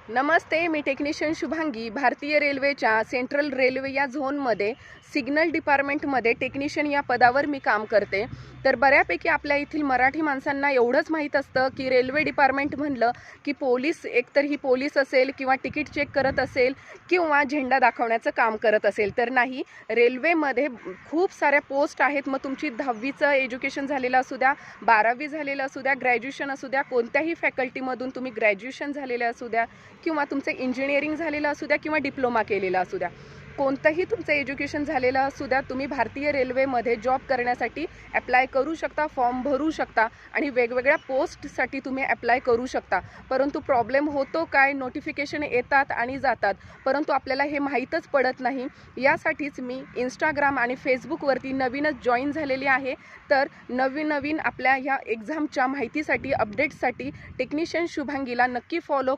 नमस्ते, मी technician Shubhangi. भारतीय रेल्वेच्या central railway या झोनमध्ये सिग्नल डिपार्टमेंटमध्ये टेक्निशियन या पदावर मी काम करते. तर बऱ्यापैकी आपल्या येथील मराठी माणसांना एवढंच माहीत असतं की रेल्वे डिपार्टमेंट म्हणलं की पोलीस, एकतर ही पोलीस असेल किंवा तिकीट चेक करत असेल किंवा झेंडा दाखवण्याचं काम करत असेल. तर नाही, रेल्वेमध्ये खूप साऱ्या पोस्ट आहेत. मग तुमची 10वीचं एज्युकेशन झालेलं असू द्या, 12वी झालेलं असू द्या, ग्रॅज्युएशन असू द्या, कोणत्याही फॅकल्टीमधून तुम्ही ग्रॅज्युएशन झालेलं असू द्या किंवा तुमचं इंजिनिअरिंग झालेलं असू द्या किंवा डिप्लोमा केलेला असू द्या, कोणतंही तुमचं एज्युकेशन झालेलं असू द्या, तुम्ही भारतीय रेल्वेमध्ये जॉब करण्यासाठी ॲप्लाय करू शकता, फॉर्म भरू शकता आणि वेगवेगळ्या पोस्टसाठी तुम्ही ॲप्लाय करू शकता. परंतु प्रॉब्लेम होतो काय, नोटिफिकेशन येतात आणि जातात, परंतु आपल्याला हे माहीतच पडत नाही. यासाठीच मी इंस्टाग्राम आणि फेसबुकवरती नवीनच जॉईन झालेली आहे. तर नवीन आपल्या ह्या एक्झामच्या माहितीसाठी, अपडेट्ससाठी टेक्निशियन शुभांगीला नक्की फॉलो